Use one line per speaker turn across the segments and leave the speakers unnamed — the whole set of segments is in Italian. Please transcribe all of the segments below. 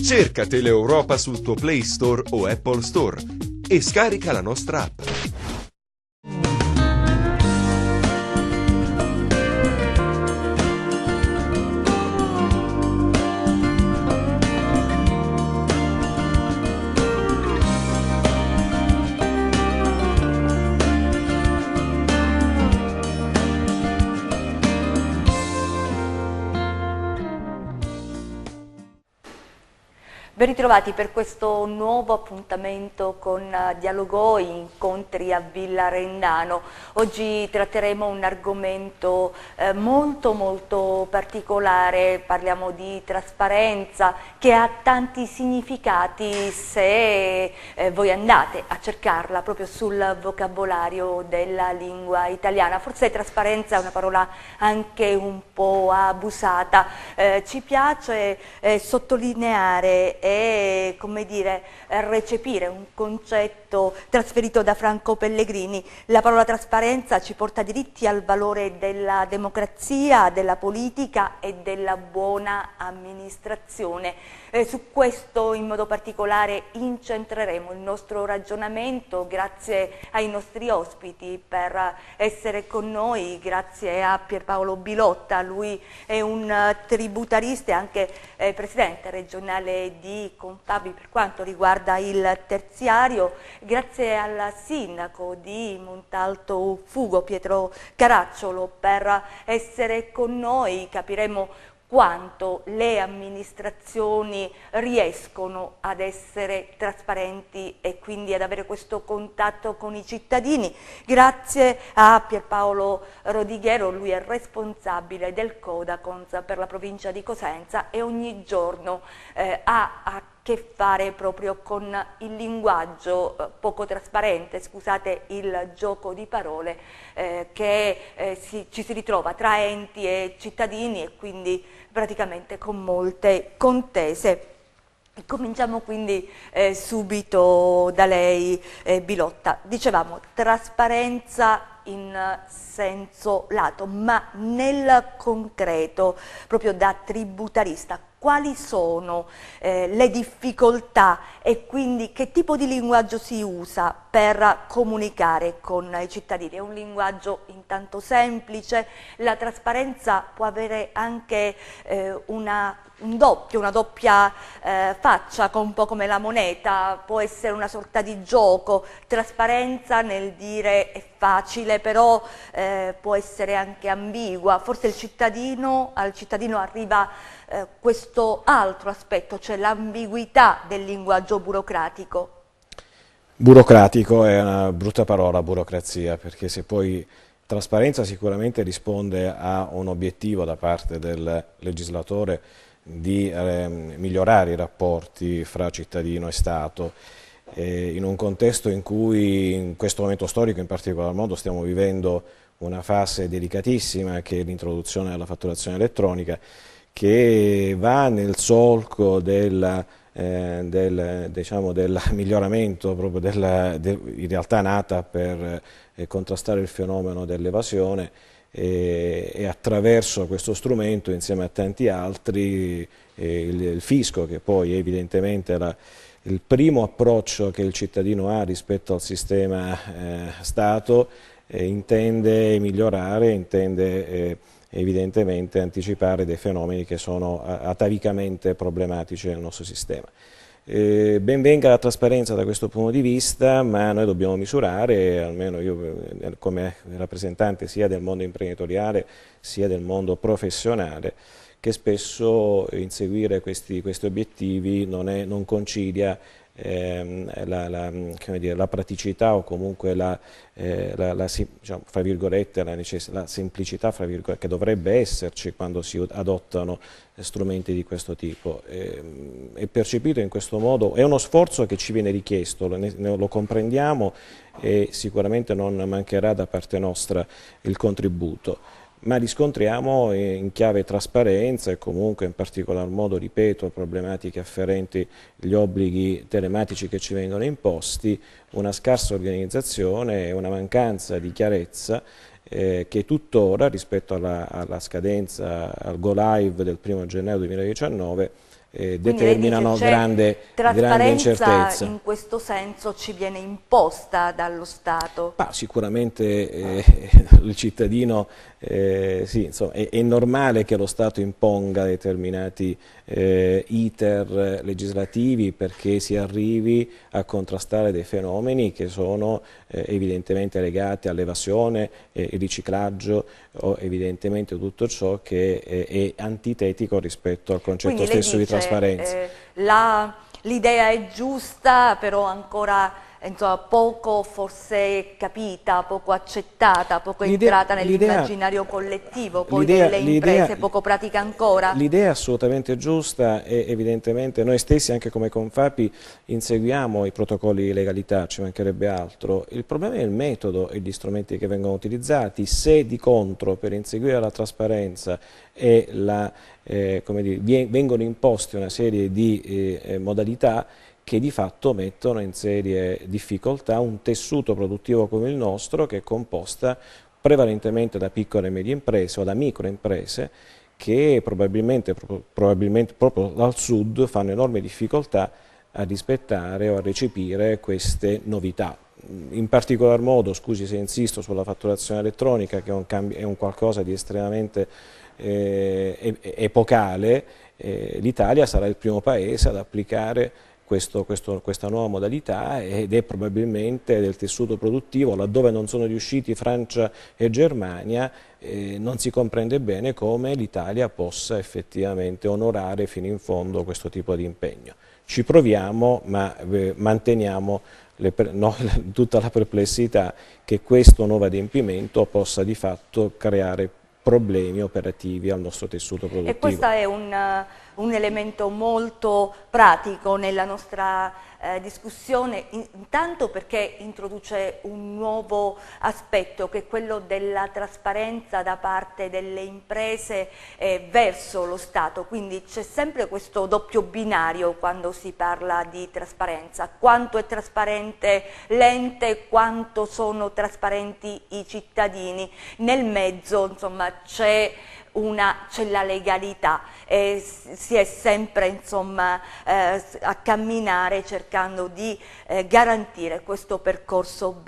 Cerca Teleeuropa sul tuo Play Store o Apple Store e scarica la nostra app.
Ben ritrovati per questo nuovo appuntamento con Dialogo Incontri a Villa Rendano. Oggi tratteremo un argomento molto particolare, parliamo di trasparenza che ha tanti significati se voi andate a cercarla proprio sul vocabolario della lingua italiana. Forse trasparenza è una parola anche un po' abusata, ci piace sottolineare e, come dire, recepire un concetto trasferito da Franco Pellegrini. La parola trasparenza ci porta diritti al valore della democrazia, della politica e della buona amministrazione. Su questo in modo particolare incentreremo il nostro ragionamento grazie ai nostri ospiti per essere con noi, grazie a Pierpaolo Bilotta. Lui è un tributarista e anche presidente regionale di Confabi per quanto riguarda il terziario, grazie al sindaco di Montalto Fugo, Pietro Caracciolo, per essere con noi. Capiremo quanto le amministrazioni riescono ad essere trasparenti e quindi ad avere questo contatto con i cittadini. Grazie a Pierpaolo Rodighiero, lui è responsabile del Codacons per la provincia di Cosenza e ogni giorno ha a che fare proprio con il linguaggio poco trasparente, scusate il gioco di parole, che ci si ritrova tra enti e cittadini e quindi praticamente con molte contese. Cominciamo quindi subito da lei, Bilotta. Dicevamo trasparenza in senso lato, ma nel concreto, proprio da tributarista, quali sono le difficoltà e quindi che tipo di linguaggio si usa per comunicare con i cittadini? È un linguaggio intanto semplice, la trasparenza può avere anche una doppia faccia, un po' come la moneta, può essere una sorta di gioco, trasparenza nel dire è facile, però può essere anche ambigua, forse al cittadino arriva questo altro aspetto, cioè l'ambiguità del linguaggio burocratico.
Burocratico è una brutta parola, burocrazia, perché se poi trasparenza sicuramente risponde a un obiettivo da parte del legislatore di migliorare i rapporti fra cittadino e Stato, in un contesto in cui in questo momento storico in particolar modo stiamo vivendo una fase delicatissima che è l'introduzione della fatturazione elettronica, che va nel solco del miglioramento proprio in realtà nata per contrastare il fenomeno dell'evasione e attraverso questo strumento insieme a tanti altri il fisco, che poi evidentemente il primo approccio che il cittadino ha rispetto al sistema Stato, intende migliorare, intende evidentemente anticipare dei fenomeni che sono atavicamente problematici nel nostro sistema. Ben venga la trasparenza da questo punto di vista, ma noi dobbiamo misurare, almeno io come rappresentante sia del mondo imprenditoriale sia del mondo professionale, che spesso inseguire questi obiettivi non concilia la praticità o comunque diciamo, fra virgolette, la semplicità fra virgolette, che dovrebbe esserci quando si adottano strumenti di questo tipo. È percepito in questo modo, è uno sforzo che ci viene richiesto, lo comprendiamo e sicuramente non mancherà da parte nostra il contributo, ma riscontriamo in chiave trasparenza e comunque in particolar modo, ripeto, problematiche afferenti agli obblighi telematici che ci vengono imposti, una scarsa organizzazione e una mancanza di chiarezza che tuttora rispetto alla scadenza, al go live del 1° gennaio 2019, determinano grande incertezza.
In questo senso ci viene imposta dallo Stato?
Sicuramente il cittadino, sì, insomma, è normale che lo Stato imponga determinati iter legislativi perché si arrivi a contrastare dei fenomeni che sono evidentemente legati all'evasione, il riciclaggio o evidentemente tutto ciò che è antitetico rispetto al concetto stesso di trasparenza.
L'idea è giusta, però ancora insomma, poco forse capita, poco accettata, poco entrata nell'immaginario collettivo, poi delle imprese, poco pratica ancora.
L'idea è assolutamente giusta e evidentemente noi stessi anche come Confapi inseguiamo i protocolli di legalità, ci mancherebbe altro. Il problema è il metodo e gli strumenti che vengono utilizzati. Se di contro per inseguire la trasparenza e come dire, vengono imposte una serie di modalità che di fatto mettono in serie difficoltà un tessuto produttivo come il nostro, che è composta prevalentemente da piccole e medie imprese o da microimprese che probabilmente proprio dal sud fanno enormi difficoltà a rispettare o a recepire queste novità. In particolar modo, scusi se insisto sulla fatturazione elettronica, che è un qualcosa di estremamente epocale, l'Italia sarà il primo paese ad applicare questa nuova modalità ed è probabilmente del tessuto produttivo, laddove non sono riusciti Francia e Germania, non si comprende bene come l'Italia possa effettivamente onorare fino in fondo questo tipo di impegno. Ci proviamo, ma manteniamo tutta la perplessità che questo nuovo adempimento possa di fatto creare problemi operativi al nostro tessuto produttivo.
E questo è un elemento molto pratico nella nostra discussione, intanto perché introduce un nuovo aspetto che è quello della trasparenza da parte delle imprese verso lo Stato, quindi c'è sempre questo doppio binario quando si parla di trasparenza: quanto è trasparente l'ente, quanto sono trasparenti i cittadini. Nel mezzo insomma c'è la legalità e si è sempre insomma a camminare cercando di garantire questo percorso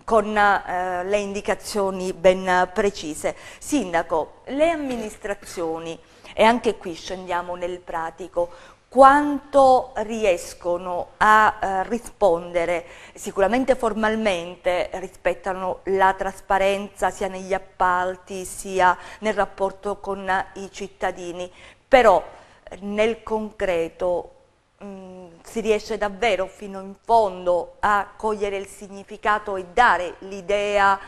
con le indicazioni ben precise. Sindaco, le amministrazioni, e anche qui scendiamo nel pratico, quanto riescono a rispondere, sicuramente formalmente rispettano la trasparenza sia negli appalti sia nel rapporto con i cittadini, però nel concreto si riesce davvero fino in fondo a cogliere il significato e dare l'idea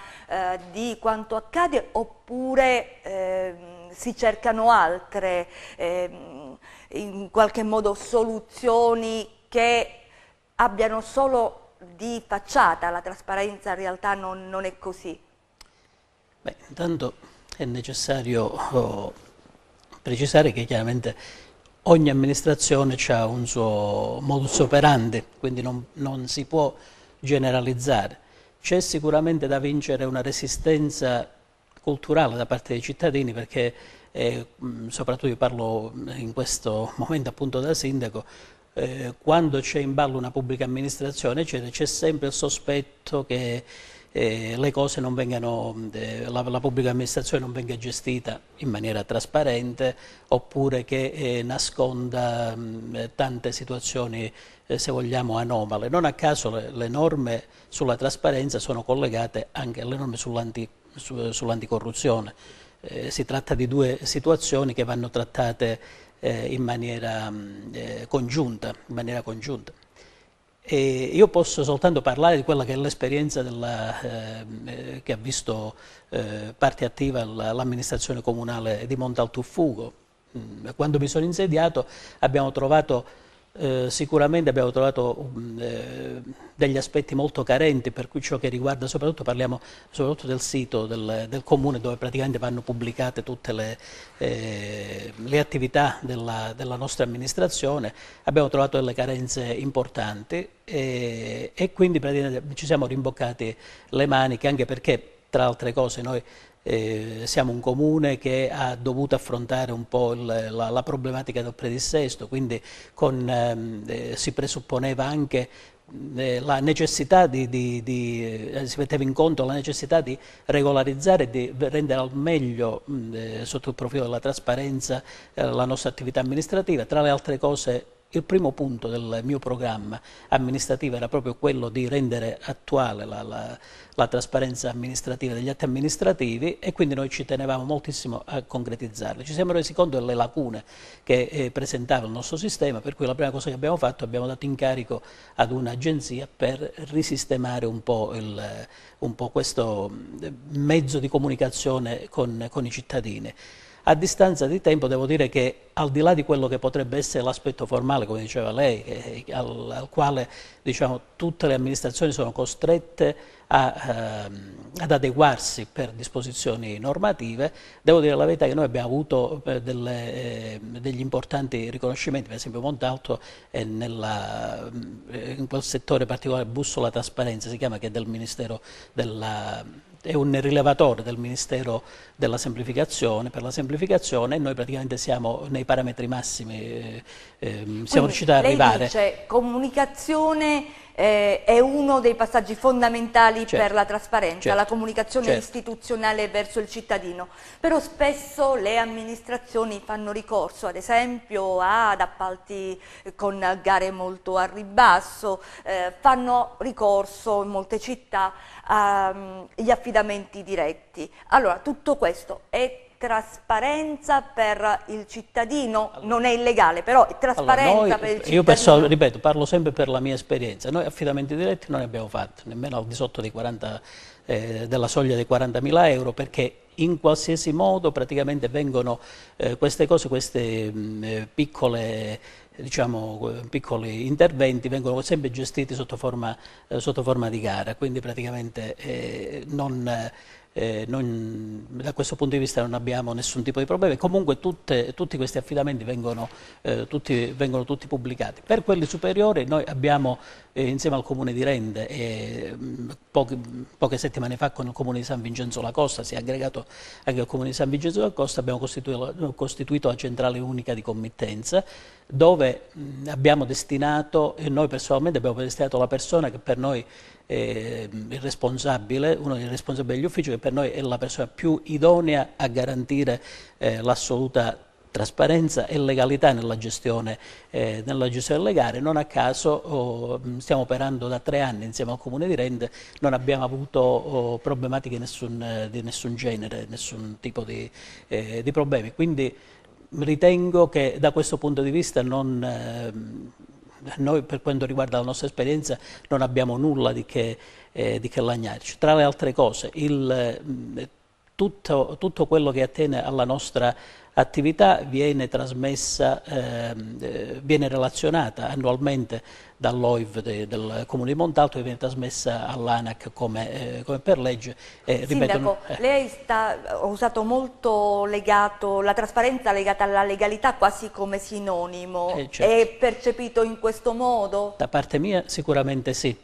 di quanto accade, oppure si cercano altre in qualche modo soluzioni che abbiano solo di facciata? La trasparenza in realtà non è così.
Beh, intanto è necessario precisare che chiaramente ogni amministrazione ha un suo modus operandi, quindi non si può generalizzare. C'è sicuramente da vincere una resistenza culturale da parte dei cittadini, perché soprattutto io parlo in questo momento appunto da sindaco, quando c'è in ballo una pubblica amministrazione c'è sempre il sospetto che le cose non vengano, la pubblica amministrazione non venga gestita in maniera trasparente, oppure che nasconda tante situazioni, se vogliamo, anomale. Non a caso le norme sulla trasparenza sono collegate anche alle norme sull'anticorruzione. Si tratta di due situazioni che vanno trattate in maniera congiunta. E io posso soltanto parlare di quella che è l'esperienza che ha visto parte attiva l'amministrazione comunale di Montalto-Fugo. Quando mi sono insediato sicuramente abbiamo trovato degli aspetti molto carenti, per cui ciò che riguarda parliamo soprattutto del sito del comune, dove praticamente vanno pubblicate tutte le attività della nostra amministrazione. Abbiamo trovato delle carenze importanti e quindi praticamente ci siamo rimboccati le maniche, anche perché, tra altre cose, noi siamo un comune che ha dovuto affrontare un po' la problematica del predissesto, quindi si presupponeva anche la necessità si metteva in conto la necessità di regolarizzare e di rendere al meglio sotto il profilo della trasparenza la nostra attività amministrativa. Tra le altre cose, il primo punto del mio programma amministrativo era proprio quello di rendere attuale la trasparenza amministrativa degli atti amministrativi, e quindi noi ci tenevamo moltissimo a concretizzarli. Ci siamo resi conto delle lacune che presentava il nostro sistema, per cui la prima cosa che abbiamo fatto, abbiamo dato incarico ad un'agenzia per risistemare un po' questo mezzo di comunicazione con i cittadini. A distanza di tempo devo dire che, al di là di quello che potrebbe essere l'aspetto formale, come diceva lei, al quale diciamo, tutte le amministrazioni sono costrette ad adeguarsi per disposizioni normative, devo dire la verità che noi abbiamo avuto degli importanti riconoscimenti. Per esempio Montalto è in quel settore particolare, Bussola Trasparenza si chiama, che è del Ministero è un rilevatore del Ministero della Semplificazione, per la semplificazione, e noi praticamente siamo nei parametri massimi, siamo riusciti ad arrivare.
Lei dice comunicazione è uno dei passaggi fondamentali per la trasparenza, la comunicazione istituzionale verso il cittadino, però spesso le amministrazioni fanno ricorso ad esempio ad appalti con gare molto a ribasso, fanno ricorso in molte città agli affidamenti diretti. Allora, tutto questo è trasparenza per il cittadino? Non è illegale, però è trasparenza per il cittadino.
Io ripeto, parlo sempre per la mia esperienza. Noi affidamenti diretti non ne abbiamo fatti, nemmeno al di sotto della soglia dei 40.000 euro, perché in qualsiasi modo praticamente vengono queste cose, piccoli interventi vengono sempre gestiti sotto forma di gara, quindi praticamente da questo punto di vista non abbiamo nessun tipo di problemi. Comunque tutti questi affidamenti vengono tutti pubblicati. Per quelli superiori noi abbiamo insieme al Comune di Rende poche settimane fa con il Comune di San Vincenzo La Costa, si è aggregato anche il Comune di San Vincenzo La Costa, abbiamo costituito la centrale unica di committenza, dove abbiamo destinato, e noi personalmente abbiamo destinato la persona che per noi uno dei responsabili degli uffici, che per noi è la persona più idonea a garantire l'assoluta trasparenza e legalità nella gestione delle gare. Non a caso stiamo operando da 3 anni insieme al Comune di Rende, non abbiamo avuto problematiche di nessun genere, nessun tipo di problemi, quindi ritengo che da questo punto di vista noi, per quanto riguarda la nostra esperienza, non abbiamo nulla di che lagnarci. Tra le altre cose, tutto quello che attiene alla nostra attività viene trasmessa, viene relazionata annualmente dall'OIV del Comune di Montalto, e viene trasmessa all'ANAC come per legge.
Sindaco, lei ha usato molto la trasparenza legata alla legalità quasi come sinonimo,
certo.
È percepito in questo modo?
Da parte mia sicuramente sì.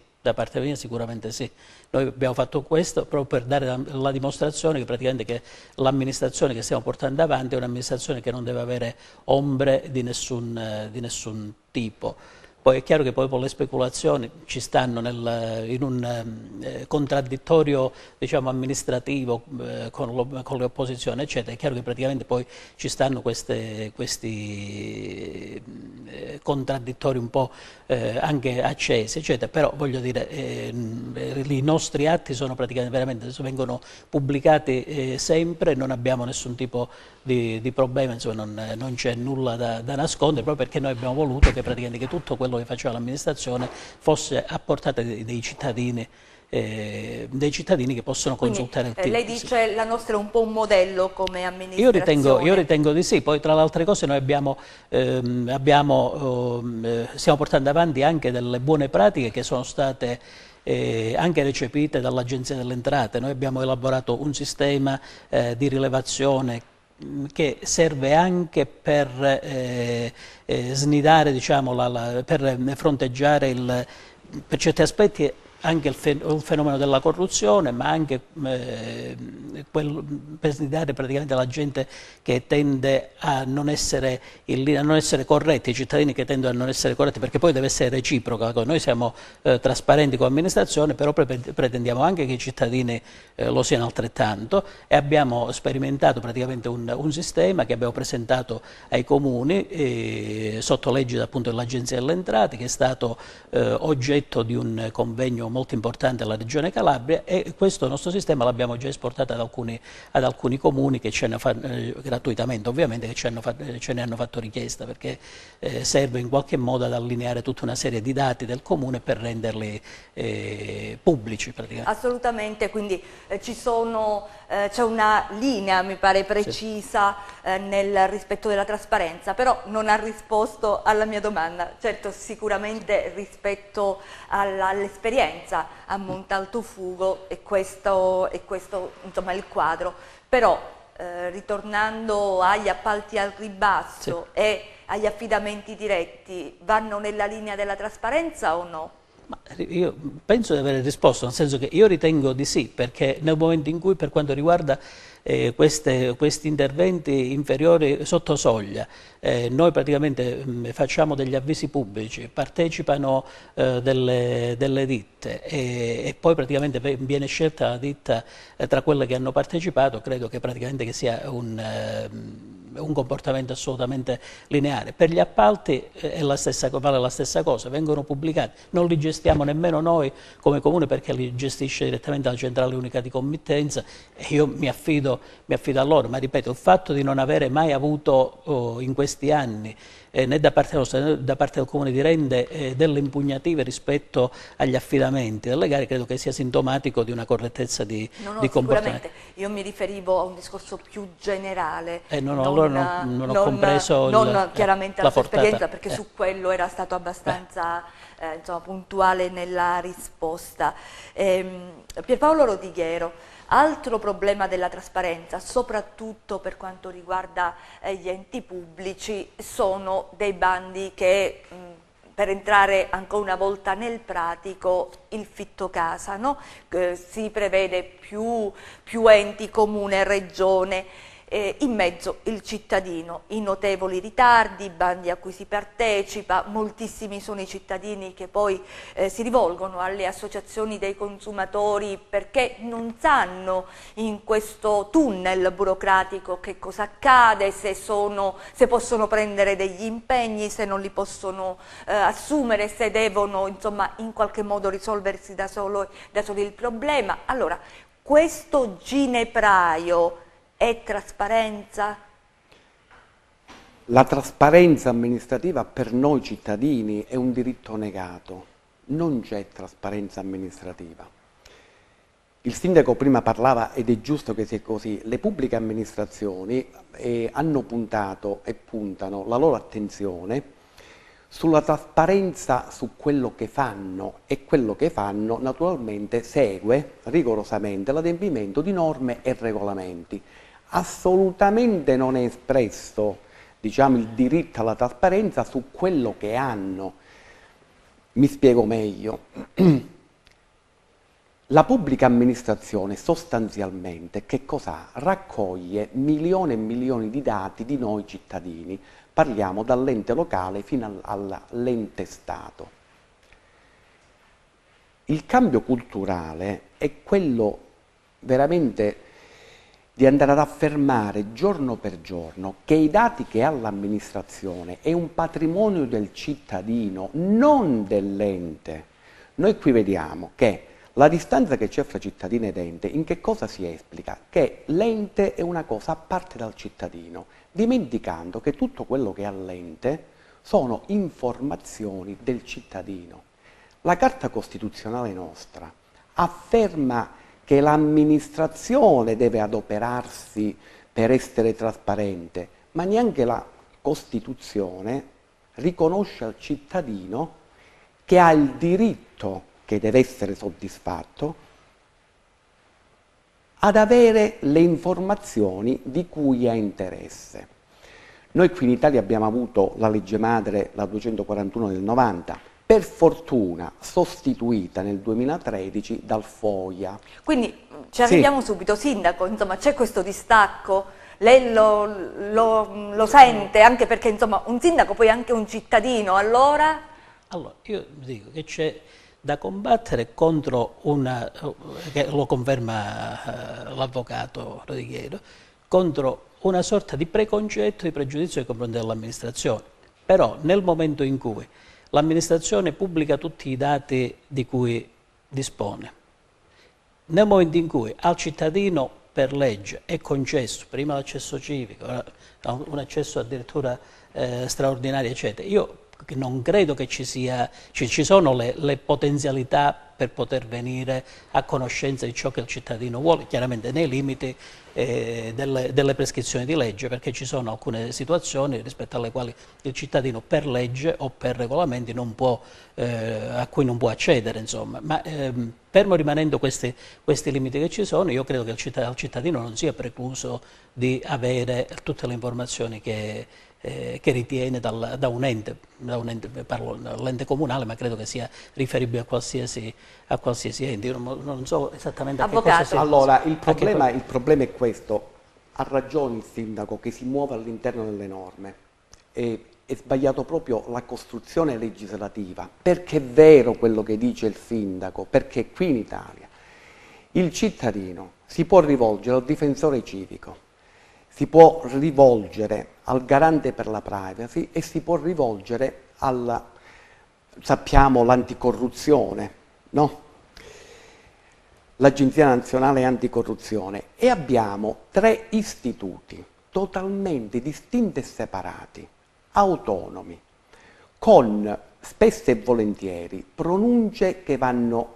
Noi abbiamo fatto questo proprio per dare la dimostrazione che praticamente che l'amministrazione che stiamo portando avanti è un'amministrazione che non deve avere ombre di nessun tipo. Poi è chiaro che poi le speculazioni ci stanno in un contraddittorio, diciamo, amministrativo con le opposizioni, eccetera. È chiaro che praticamente poi ci stanno questi contraddittori un po' anche accesi, eccetera. Però voglio dire, i nostri atti sono praticamente vengono pubblicati sempre, non abbiamo nessun tipo di problema, insomma, non c'è nulla da nascondere, proprio perché noi abbiamo voluto che praticamente tutto quello che faceva l'amministrazione fosse a portata dei cittadini che possono consultare il
Lei dice la nostra è un po' un modello come amministrazione?
Io ritengo di sì. Poi tra le altre cose noi stiamo portando avanti anche delle buone pratiche che sono state anche recepite dall'Agenzia delle Entrate. Noi abbiamo elaborato un sistema di rilevazione che serve anche per snidare, diciamo, per fronteggiare per certi aspetti anche il fenomeno della corruzione, ma anche per dare praticamente alla gente che tende a non essere in linea, a non essere corretti, i cittadini che tendono a non essere corretti, perché poi deve essere reciproca. Noi siamo trasparenti come amministrazione, però pretendiamo anche che i cittadini lo siano altrettanto, e abbiamo sperimentato praticamente un sistema che abbiamo presentato ai comuni sotto legge appunto dell'Agenzia delle Entrate, che è stato oggetto di un convegno molto importante alla Regione Calabria, e questo nostro sistema l'abbiamo già esportato ad alcuni comuni che gratuitamente ovviamente, che ce ne hanno fatto richiesta, perché serve in qualche modo ad allineare tutta una serie di dati del comune per renderli pubblici praticamente.
Assolutamente, quindi c'è una linea, mi pare, precisa nel rispetto della trasparenza, però non ha risposto alla mia domanda. Certo, sicuramente rispetto all'esperienza a Montaltofugo e questo insomma il quadro, però ritornando agli appalti al ribasso e agli affidamenti diretti, vanno nella linea della trasparenza o no?
Ma io penso di aver risposto, nel senso che io ritengo di sì, perché nel momento in cui, per quanto riguarda questi interventi inferiori sotto soglia, noi praticamente facciamo degli avvisi pubblici, partecipano delle ditte e poi praticamente viene scelta la ditta tra quelle che hanno partecipato. Credo che praticamente che sia un comportamento assolutamente lineare. Per gli appalti vale la stessa cosa, vengono pubblicati, non li gestiamo nemmeno noi come comune, perché li gestisce direttamente la centrale unica di committenza, e io mi affido a loro, ma ripeto, il fatto di non avere mai avuto in questi anni né da parte nostra né da parte del Comune di Rende delle impugnative rispetto agli affidamenti delle gare, credo che sia sintomatico di una correttezza di comportamento.
Sicuramente, io mi riferivo a un discorso più generale,
non ho compreso
chiaramente
la
la sua
portata.
esperienza, perché su quello era stato abbastanza insomma, puntuale nella risposta. Pierpaolo Rodighiero, altro problema della trasparenza, soprattutto per quanto riguarda gli enti pubblici, sono dei bandi che, per entrare ancora una volta nel pratico, il fitto casa, no? Si prevede più enti, comune, regione, in mezzo il cittadino, i notevoli ritardi, i bandi a cui si partecipa, moltissimi sono i cittadini che poi si rivolgono alle associazioni dei consumatori perché non sanno in questo tunnel burocratico che cosa accade, se possono prendere degli impegni, se non li possono assumere, se devono insomma in qualche modo risolversi da soli il problema. Allora, questo ginepraio è trasparenza?
La trasparenza amministrativa per noi cittadini è un diritto negato, non c'è trasparenza amministrativa. Il sindaco prima parlava, ed è giusto che sia così, le pubbliche amministrazioni hanno puntato e puntano la loro attenzione sulla trasparenza su quello che fanno, e quello che fanno naturalmente segue rigorosamente l'adempimento di norme e regolamenti. Assolutamente non è espresso, diciamo, il diritto alla trasparenza su quello che hanno. Mi spiego meglio. La pubblica amministrazione sostanzialmente che cosa ha? Raccoglie milioni e milioni di dati di noi cittadini, parliamo dall'ente locale fino all'ente Stato. Il cambio culturale è quello veramente di andare ad affermare giorno per giorno che i dati che ha l'amministrazione è un patrimonio del cittadino, non dell'ente. Noi qui vediamo che la distanza che c'è fra cittadino ed ente in che cosa si esplica? Che l'ente è una cosa a parte dal cittadino, dimenticando che tutto quello che ha l'ente sono informazioni del cittadino. La Carta Costituzionale nostra afferma che l'amministrazione deve adoperarsi per essere trasparente, ma neanche la Costituzione riconosce al cittadino che ha il diritto, che deve essere soddisfatto, ad avere le informazioni di cui ha interesse. Noi qui in Italia abbiamo avuto la legge madre, la 241 del 90, per fortuna sostituita nel 2013 dal FOIA.
Quindi ci arriviamo subito, Sindaco, insomma c'è questo distacco, lei lo sente, anche perché insomma un sindaco poi è anche un cittadino, allora?
Allora, io dico che c'è da combattere contro una, che lo conferma l'avvocato Rodighiero, contro una sorta di preconcetto, di pregiudizio nei confronti dell'amministrazione. Però nel momento in cui l'amministrazione pubblica tutti i dati di cui dispone, nel momento in cui al cittadino per legge è concesso prima l'accesso civico, un accesso addirittura straordinario, eccetera, io non credo che ci sono le potenzialità per poter venire a conoscenza di ciò che il cittadino vuole, chiaramente nei limiti delle prescrizioni di legge, perché ci sono alcune situazioni rispetto alle quali il cittadino per legge o per regolamenti non può, a cui non può accedere, insomma. Ma fermo rimanendo questi limiti che ci sono, io credo che al cittadino non sia precluso di avere tutte le informazioni che ritiene da un ente, parlo dell'ente comunale, ma credo che sia riferibile a qualsiasi ente. Io non so esattamente a che cosa sia.
Allora, il problema è questo. Ha ragione il sindaco che si muove all'interno delle norme. È sbagliato proprio la costruzione legislativa, perché è vero quello che dice il sindaco, perché qui in Italia il cittadino si può rivolgere al difensore civico, si può rivolgere al garante per la privacy e si può rivolgere sappiamo, l'anticorruzione, no? L'Agenzia Nazionale Anticorruzione, e abbiamo 3 istituti totalmente distinti e separati, autonomi, con spesso e volentieri pronunce che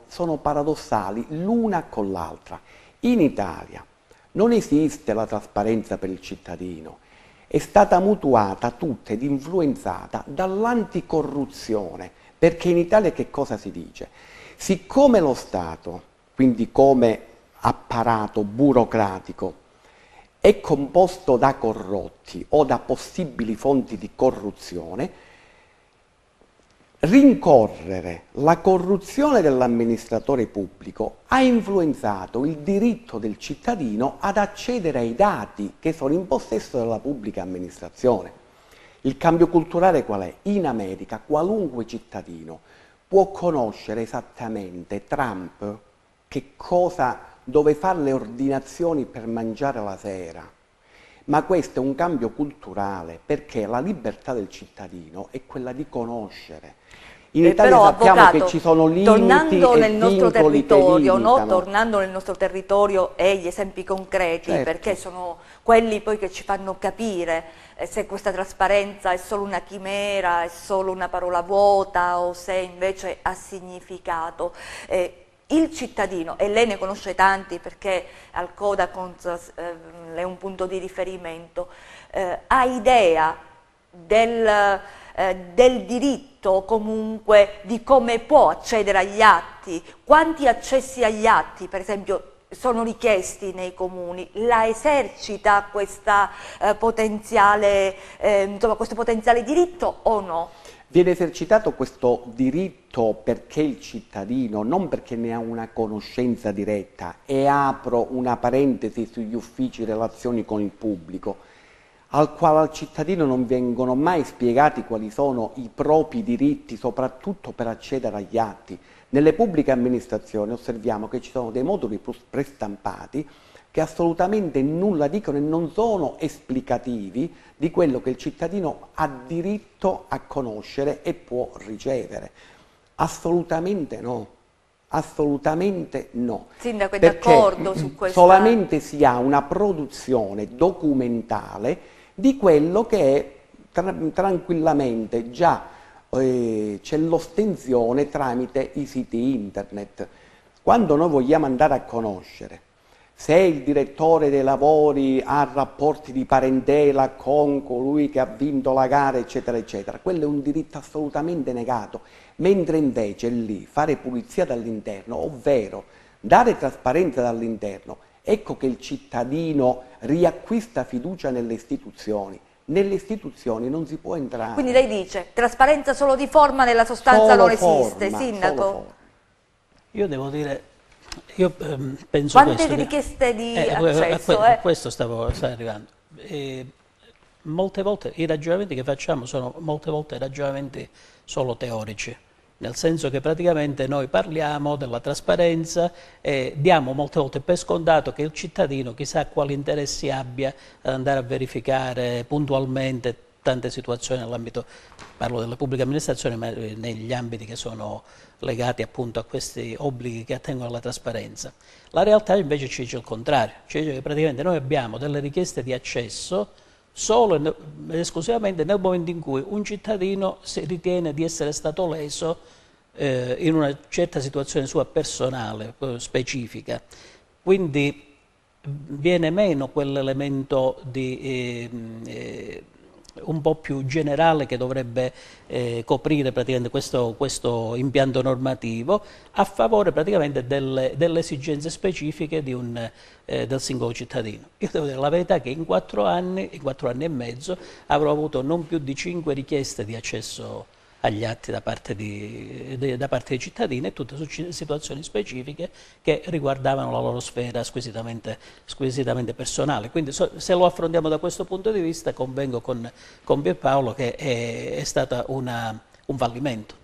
sono paradossali l'una con l'altra. In Italia non esiste la trasparenza per il cittadino, è stata mutuata tutta ed influenzata dall'anticorruzione, perché in Italia che cosa si dice? Siccome lo Stato, quindi come apparato burocratico, è composto da corrotti o da possibili fonti di corruzione, rincorrere la corruzione dell'amministratore pubblico ha influenzato il diritto del cittadino ad accedere ai dati che sono in possesso della pubblica amministrazione. Il cambio culturale qual è? In America qualunque cittadino può conoscere esattamente Trump dove fare le ordinazioni per mangiare la sera. Ma questo è un cambio culturale, perché la libertà del cittadino è quella di conoscere. In Italia
però,
sappiamo
avvocato,
che ci sono limiti
tornando
e
nel nostro
vincoli
territorio,
che limitano.
tornando nel nostro territorio e gli esempi concreti,
Certo.
perché sono quelli poi che ci fanno capire se questa trasparenza è solo una chimera, è solo una parola vuota o se invece ha significato. Il cittadino, e lei ne conosce tanti perché al Codacons è un punto di riferimento, ha idea del diritto, comunque di come può accedere agli atti, quanti accessi agli atti per esempio sono richiesti nei comuni, la esercita questa questo potenziale diritto o no?
Viene esercitato questo diritto perché il cittadino, non perché ne ha una conoscenza diretta, e apro una parentesi sugli uffici relazioni con il pubblico, al quale al cittadino non vengono mai spiegati quali sono i propri diritti, soprattutto per accedere agli atti. Nelle pubbliche amministrazioni osserviamo che ci sono dei moduli prestampati che assolutamente nulla dicono e non sono esplicativi di quello che il cittadino ha diritto a conoscere e può ricevere. Assolutamente no. Assolutamente no.
Sindaco, è
Perché
d'accordo su questo? Solamente
si ha una produzione documentale di quello che è tranquillamente già c'è l'ostensione tramite i siti internet. Quando noi vogliamo andare a conoscere se il direttore dei lavori ha rapporti di parentela con colui che ha vinto la gara, eccetera, eccetera, quello è un diritto assolutamente negato, mentre invece lì fare pulizia dall'interno, ovvero dare trasparenza dall'interno, ecco che il cittadino riacquista fiducia nelle istituzioni, nelle istituzioni non si può entrare.
Quindi lei dice trasparenza solo di forma, nella sostanza
Solo
non esiste,
forma,
Sindaco?
solo forma.
Io devo dire, io penso
Quante
questo,
richieste di
a
accesso?
questo stavo arrivando. Molte volte i ragionamenti che facciamo sono molte volte ragionamenti solo teorici, nel senso che praticamente noi parliamo della trasparenza e diamo molte volte per scontato che il cittadino chissà quali interessi abbia ad andare a verificare puntualmente tante situazioni nell'ambito, parlo della pubblica amministrazione, ma negli ambiti che sono legati appunto a questi obblighi che attengono alla trasparenza. La realtà invece ci dice il contrario, ci dice che praticamente noi abbiamo delle richieste di accesso solo ed esclusivamente nel momento in cui un cittadino si ritiene di essere stato leso in una certa situazione sua personale, specifica. Quindi viene meno quell'elemento di un po' più generale che dovrebbe coprire praticamente questo impianto normativo a favore praticamente delle esigenze specifiche del singolo cittadino. Io devo dire la verità che in 4 anni e mezzo avrò avuto non più di 5 richieste di accesso agli atti da parte dei cittadini, e tutte situazioni specifiche che riguardavano la loro sfera squisitamente personale. Quindi se lo affrontiamo da questo punto di vista, convengo con Pierpaolo che è stata un fallimento.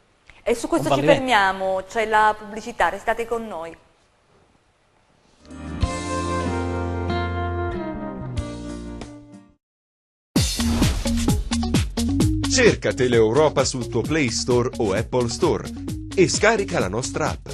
E su questo ci fermiamo, c'è la pubblicità, restate con noi.
Cerca Teleeuropa sul tuo Play Store o Apple Store e scarica la nostra app.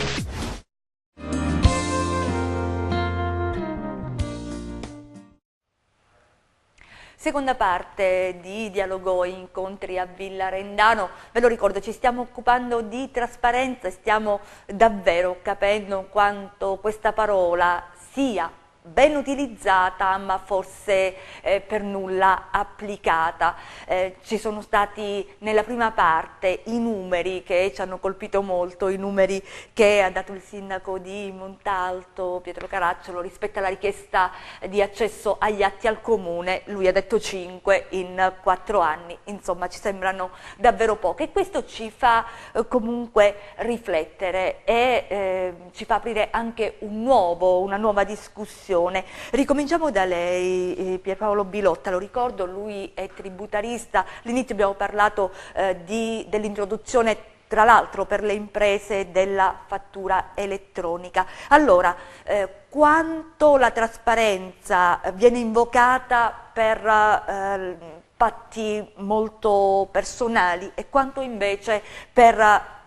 Seconda parte di Dialogò Incontri a Villa Rendano. Ve lo ricordo, ci stiamo occupando di trasparenza e stiamo davvero capendo quanto questa parola sia ben utilizzata ma forse per nulla applicata. Ci sono stati nella prima parte i numeri che ci hanno colpito molto, i numeri che ha dato il sindaco di Montalto, Pietro Caracciolo, rispetto alla richiesta di accesso agli atti al comune. Lui ha detto 5 in 4 anni, insomma ci sembrano davvero poche, e questo ci fa comunque riflettere e ci fa aprire anche una nuova discussione. Ricominciamo da lei, Pierpaolo Bilotta, lo ricordo, lui è tributarista. All'inizio abbiamo parlato dell'introduzione, tra l'altro per le imprese, della fattura elettronica. Allora, quanto la trasparenza viene invocata per patti molto personali e quanto invece per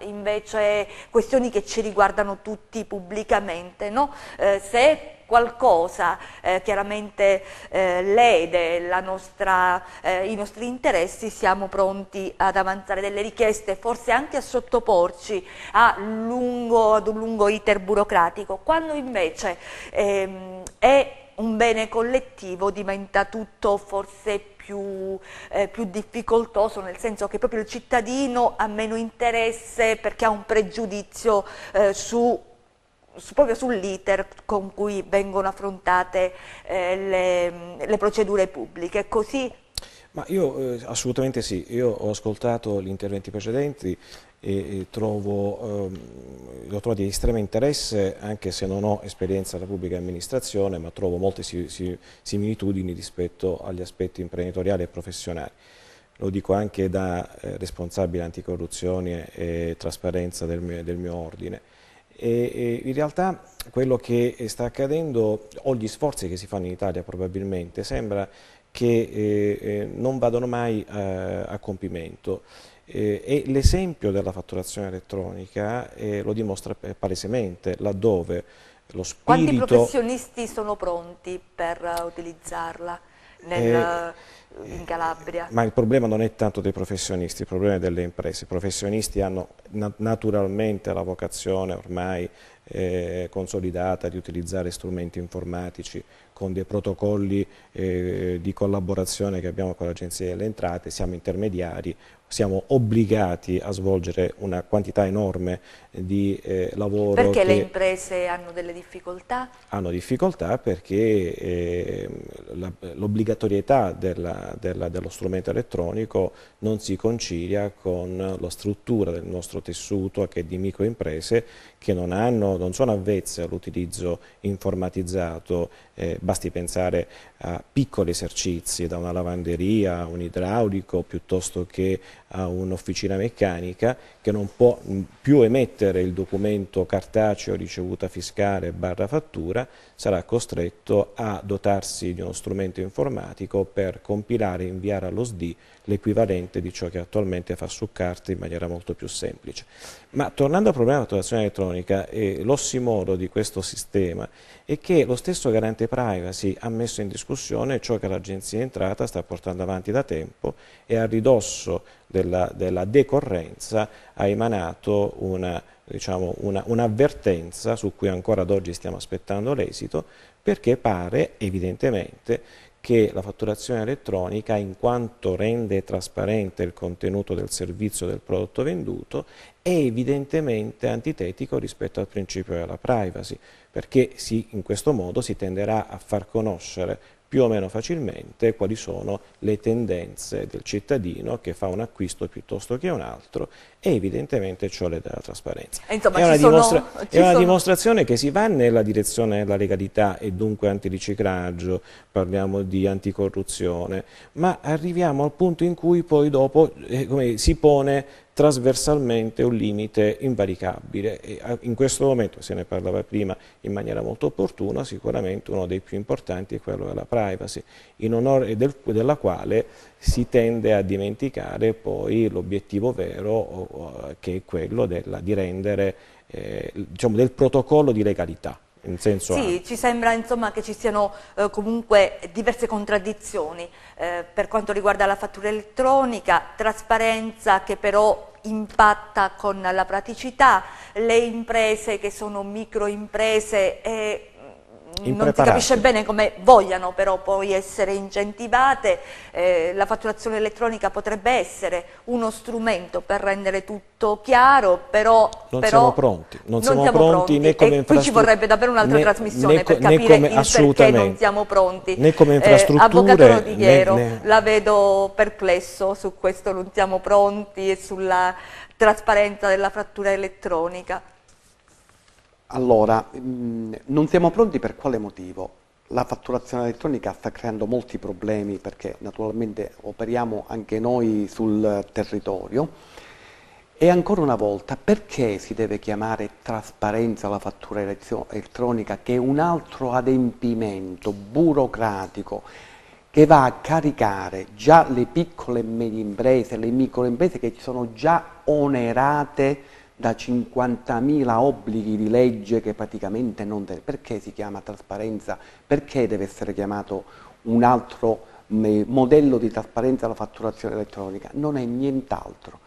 questioni che ci riguardano tutti pubblicamente, no? Se qualcosa chiaramente lede i nostri interessi, siamo pronti ad avanzare delle richieste, forse anche a sottoporci ad un lungo iter burocratico. Quando invece è un bene collettivo diventa tutto forse più difficoltoso, nel senso che proprio il cittadino ha meno interesse perché ha un pregiudizio proprio sull'iter con cui vengono affrontate le procedure pubbliche. Così?
Ma io assolutamente sì, io ho ascoltato gli interventi precedenti e l'ho trovato di estremo interesse, anche se non ho esperienza della pubblica amministrazione, ma trovo molte similitudini rispetto agli aspetti imprenditoriali e professionali. Lo dico anche da responsabile anticorruzione e trasparenza del mio ordine. E in realtà quello che sta accadendo, o gli sforzi che si fanno in Italia probabilmente, sembra che non vadano mai a compimento. E l'esempio della fatturazione elettronica lo dimostra palesemente, laddove lo spirito...
Quanti professionisti sono pronti per utilizzarla in Calabria?
Ma il problema non è tanto dei professionisti, il problema è delle imprese. I professionisti hanno naturalmente la vocazione ormai consolidata di utilizzare strumenti informatici con dei protocolli di collaborazione che abbiamo con l'Agenzia delle Entrate, siamo intermediari, siamo obbligati a svolgere una quantità enorme di lavoro.
Perché le imprese hanno delle difficoltà? Hanno
difficoltà perché l'obbligatorietà dello strumento elettronico non si concilia con la struttura del nostro tessuto, che è di microimprese che non sono avvezze all'utilizzo informatizzato. Basti pensare a piccoli esercizi, da una lavanderia a un idraulico, piuttosto che a un'officina meccanica, che non può più emettere il documento cartaceo ricevuta fiscale / fattura, sarà costretto a dotarsi di uno strumento informatico per compilare e inviare allo SDI l'equivalente di ciò che attualmente fa su carta in maniera molto più semplice. Ma tornando al problema della fatturazione elettronica, l'ossimoro di questo sistema è che lo stesso garante privacy ha messo in discussione ciò che l'Agenzia Entrata sta portando avanti da tempo e a ridosso della decorrenza ha emanato un'avvertenza su cui ancora ad oggi stiamo aspettando l'esito, perché pare evidentemente che la fatturazione elettronica, in quanto rende trasparente il contenuto del servizio del prodotto venduto, è evidentemente antitetico rispetto al principio della privacy, perché in questo modo si tenderà a far conoscere più o meno facilmente quali sono le tendenze del cittadino che fa un acquisto piuttosto che un altro, e evidentemente ciò le dà la trasparenza.
Insomma,
è una dimostrazione che si va nella direzione della legalità e dunque antiriciclaggio, parliamo di anticorruzione, ma arriviamo al punto in cui poi dopo si pone trasversalmente un limite invalicabile, e in questo momento, se ne parlava prima in maniera molto opportuna, sicuramente uno dei più importanti è quello della privacy, in onore della quale si tende a dimenticare poi l'obiettivo vero, che è quello di rendere, del protocollo di legalità.
Sì, ci sembra insomma che ci siano comunque diverse contraddizioni per quanto riguarda la fattura elettronica, trasparenza che però impatta con la praticità, le imprese che sono microimprese e non si capisce bene come vogliano però poi essere incentivate. La fatturazione elettronica potrebbe essere uno strumento per rendere tutto chiaro, però
siamo pronti, non siamo pronti né come infrastruttura.
Qui ci vorrebbe davvero un'altra trasmissione per capire il perché non siamo pronti.
Né come infrastrutture.
Avvocato Rodiguero, la vedo perplesso su questo, non siamo pronti, e sulla trasparenza della fattura elettronica.
Allora, non siamo pronti per quale motivo? La fatturazione elettronica sta creando molti problemi perché naturalmente operiamo anche noi sul territorio, e ancora una volta perché si deve chiamare trasparenza la fattura elettronica, che è un altro adempimento burocratico che va a caricare già le piccole e medie imprese, le microimprese che sono già onerate da 50.000 obblighi di legge che praticamente non deve. Perché si chiama trasparenza? Perché deve essere chiamato un altro modello di trasparenza alla fatturazione elettronica? Non è nient'altro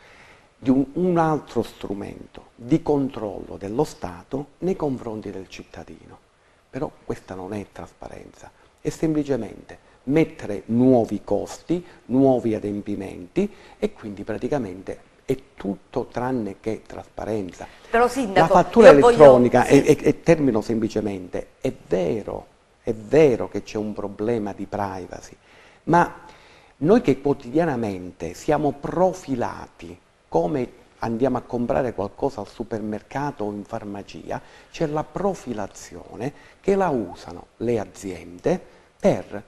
di un altro strumento di controllo dello Stato nei confronti del cittadino. Però questa non è trasparenza, è semplicemente mettere nuovi costi, nuovi adempimenti, e quindi praticamente è tutto tranne che trasparenza.
Però, Sindaco,
la fattura elettronica, e termino semplicemente, è vero che c'è un problema di privacy, ma noi che quotidianamente siamo profilati come andiamo a comprare qualcosa al supermercato o in farmacia, c'è la profilazione che la usano le aziende per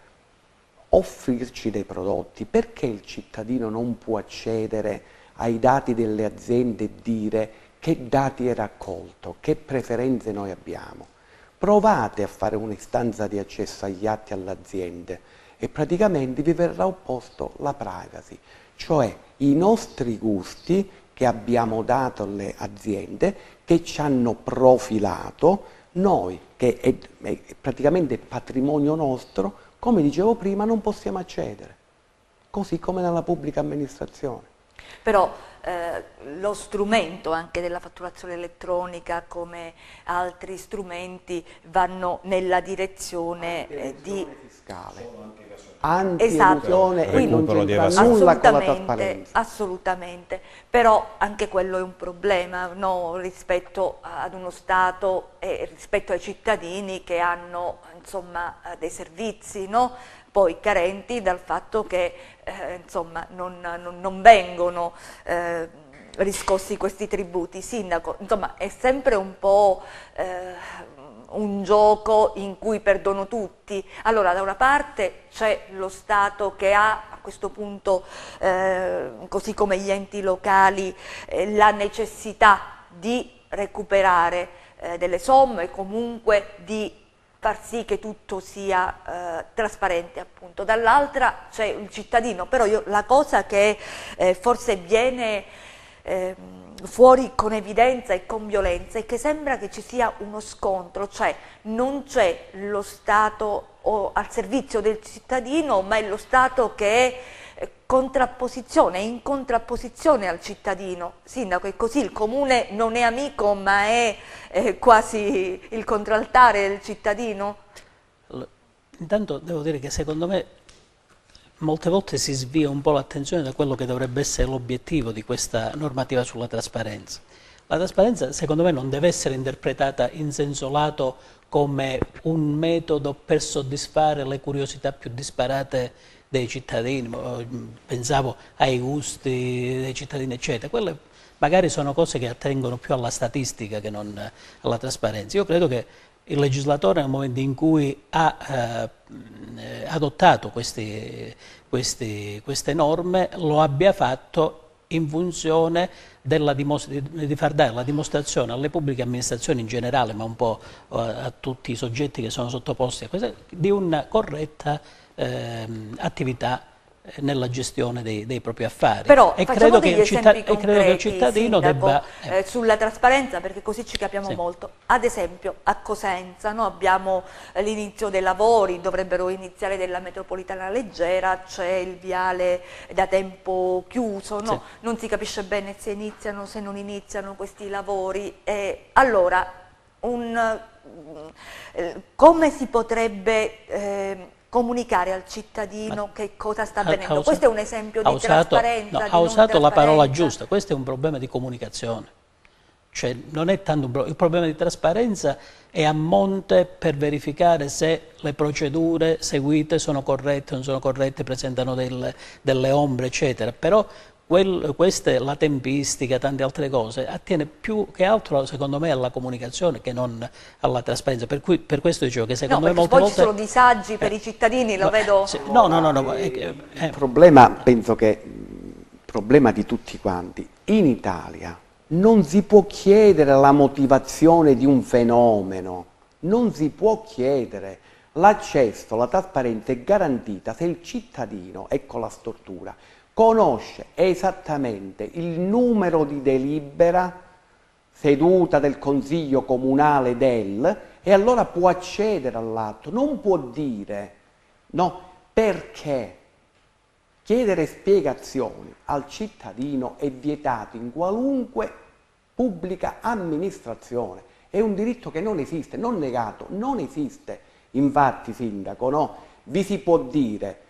offrirci dei prodotti. Perché il cittadino non può accedere ai dati delle aziende e dire che dati hai raccolto, che preferenze noi abbiamo? Provate a fare un'istanza di accesso agli atti alle aziende e praticamente vi verrà opposto la privacy, cioè i nostri gusti che abbiamo dato alle aziende, che ci hanno profilato, noi, che è praticamente patrimonio nostro, come dicevo prima, non possiamo accedere, così come nella pubblica amministrazione.
Però lo strumento anche della fatturazione elettronica, come altri strumenti, vanno nella direzione di
fiscale. Anti-elusione,
esatto,
e non
quindi
c'entra nulla con la trasparenza.
Assolutamente, però anche quello è un problema, no, rispetto ad uno Stato e rispetto ai cittadini che hanno, insomma, dei servizi, no? Poi carenti dal fatto che insomma, non vengono riscossi questi tributi. Sindaco, insomma, è sempre un po' un gioco in cui perdono tutti. Allora, da una parte c'è lo Stato che ha a questo punto, così come gli enti locali, la necessità di recuperare delle somme, comunque di far sì che tutto sia trasparente, appunto. Dall'altra c'è il cittadino, però la cosa che forse viene fuori con evidenza e con violenza è che sembra che ci sia uno scontro, cioè non c'è lo Stato al servizio del cittadino, ma è lo Stato che è in contrapposizione al cittadino. Sindaco, è così, il comune non è amico ma è quasi il contraltare del cittadino?
Intanto devo dire che secondo me molte volte si svia un po' l'attenzione da quello che dovrebbe essere l'obiettivo di questa normativa sulla trasparenza. La trasparenza secondo me non deve essere interpretata in senso lato come un metodo per soddisfare le curiosità più disparate dei cittadini, pensavo ai gusti dei cittadini eccetera, quelle magari sono cose che attengono più alla statistica che non alla trasparenza. Io credo che il legislatore nel momento in cui ha adottato queste norme lo abbia fatto in funzione di far dare la dimostrazione alle pubbliche amministrazioni in generale, ma un po' a tutti i soggetti che sono sottoposti a questa, di una corretta attività nella gestione dei propri affari.
Però
e
facciamo
credo che
degli esempi concreti,
che il cittadino
Sindaco,
debba
sulla trasparenza, perché così ci capiamo
sì.
molto. Ad esempio a Cosenza, no, abbiamo l'inizio dei lavori, dovrebbero iniziare della metropolitana leggera, c'è il viale da tempo chiuso, no?
Sì.
Non si capisce bene se iniziano, se non iniziano questi lavori. Allora, come si potrebbe comunicare al cittadino che cosa sta avvenendo? Questo è un esempio di trasparenza.
No, ha usato la parola giusta, questo è un problema di comunicazione. Cioè, non è tanto il problema di trasparenza è a monte per verificare se le procedure seguite sono corrette, non sono corrette, presentano delle ombre, eccetera. Però la tempistica, tante altre cose, attiene più che altro, secondo me, alla comunicazione che non alla trasparenza. Per questo dicevo che secondo me molte
poi
volte
ci sono disagi per i cittadini, lo vedo.
Sì, no.
Il problema, penso che problema di tutti quanti. In Italia non si può chiedere la motivazione di un fenomeno, non si può chiedere. L'accesso, la trasparenza è garantita se il cittadino, ecco la stortura, conosce esattamente il numero di delibera seduta del Consiglio Comunale e allora può accedere all'atto, non può dire no, perché chiedere spiegazioni al cittadino è vietato in qualunque pubblica amministrazione, è un diritto che non esiste, non negato, non esiste. Infatti, Sindaco, no, vi si può dire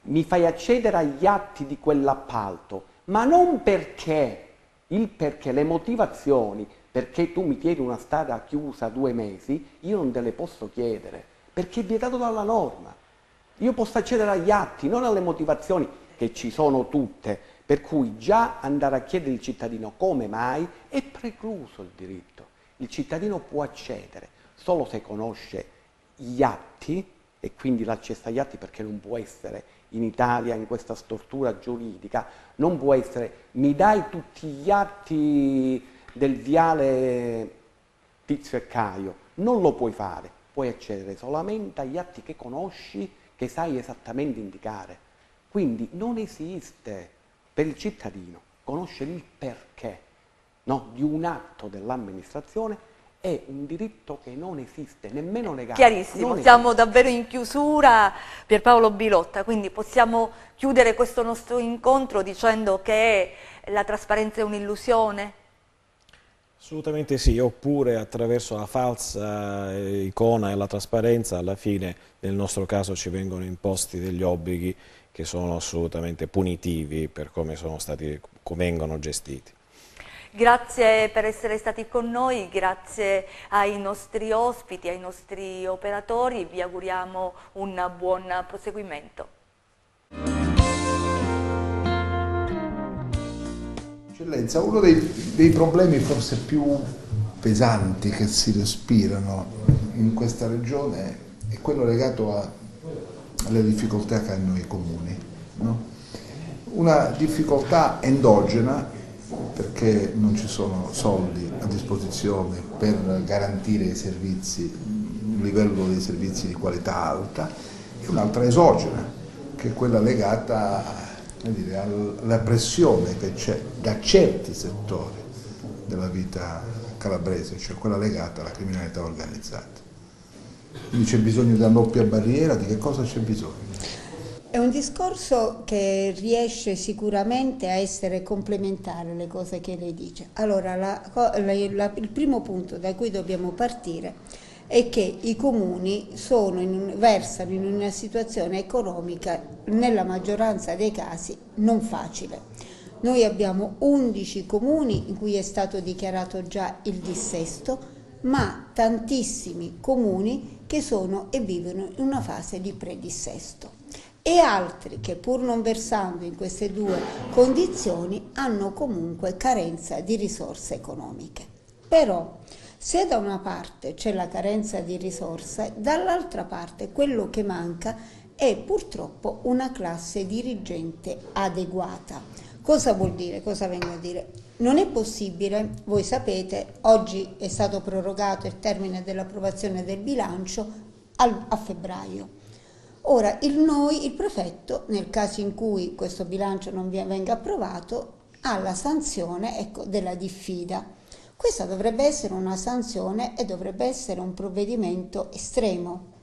mi fai accedere agli atti di quell'appalto, ma non perché, le motivazioni, perché tu mi chiedi una strada chiusa 2 mesi, io non te le posso chiedere, perché è vietato dalla norma. Io posso accedere agli atti, non alle motivazioni, che ci sono tutte, per cui già andare a chiedere al cittadino come mai è precluso il diritto. Il cittadino può accedere solo se conosce gli atti, e quindi l'accesso agli atti, perché non può essere in Italia, in questa stortura giuridica, non può essere mi dai tutti gli atti del viale Tizio e Caio, non lo puoi fare, puoi accedere solamente agli atti che conosci, che sai esattamente indicare. Quindi non esiste per il cittadino conoscere il perché, no, di un atto dell'amministrazione è un diritto che non esiste, nemmeno legale.
Chiarissimo, siamo davvero in chiusura, Pierpaolo Bilotta, quindi possiamo chiudere questo nostro incontro dicendo che la trasparenza è un'illusione?
Assolutamente sì, oppure attraverso la falsa icona e la trasparenza alla fine nel nostro caso ci vengono imposti degli obblighi che sono assolutamente punitivi per come vengono gestiti.
Grazie per essere stati con noi, grazie ai nostri ospiti, ai nostri operatori, vi auguriamo un buon proseguimento.
Eccellenza, uno dei problemi forse più pesanti che si respirano in questa regione è quello legato alle difficoltà che hanno i comuni, no? Una difficoltà endogena perché non ci sono soldi a disposizione per garantire i servizi, un livello dei servizi di qualità alta, e un'altra esogena che è quella legata alla pressione che c'è da certi settori della vita calabrese, cioè quella legata alla criminalità organizzata. Quindi c'è bisogno di una doppia barriera, di che cosa c'è bisogno?
È un discorso che riesce sicuramente a essere complementare alle cose che lei dice. Allora, il primo punto da cui dobbiamo partire è che i comuni versano in una situazione economica, nella maggioranza dei casi, non facile. Noi abbiamo 11 comuni in cui è stato dichiarato già il dissesto, ma tantissimi comuni che sono e vivono in una fase di predissesto. E altri che, pur non versando in queste due condizioni, hanno comunque carenza di risorse economiche. Però, se da una parte c'è la carenza di risorse, dall'altra parte quello che manca è purtroppo una classe dirigente adeguata. Cosa vuol dire? Cosa vengo a dire? Non è possibile, voi sapete, oggi è stato prorogato il termine dell'approvazione del bilancio a febbraio. Ora, il prefetto, nel caso in cui questo bilancio non venga approvato, ha la sanzione, della diffida. Questa dovrebbe essere una sanzione e dovrebbe essere un provvedimento estremo.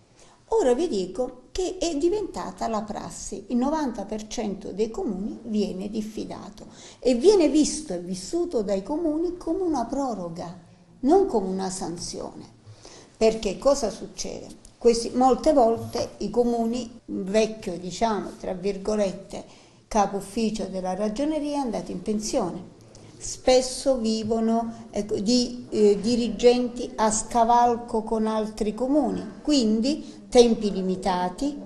Ora vi dico che è diventata la prassi, il 90% dei comuni viene diffidato e viene visto e vissuto dai comuni come una proroga, non come una sanzione. Perché cosa succede? Molte volte i comuni, vecchio, tra virgolette, capo ufficio della ragioneria è andato in pensione. Spesso vivono di dirigenti a scavalco con altri comuni, quindi tempi limitati,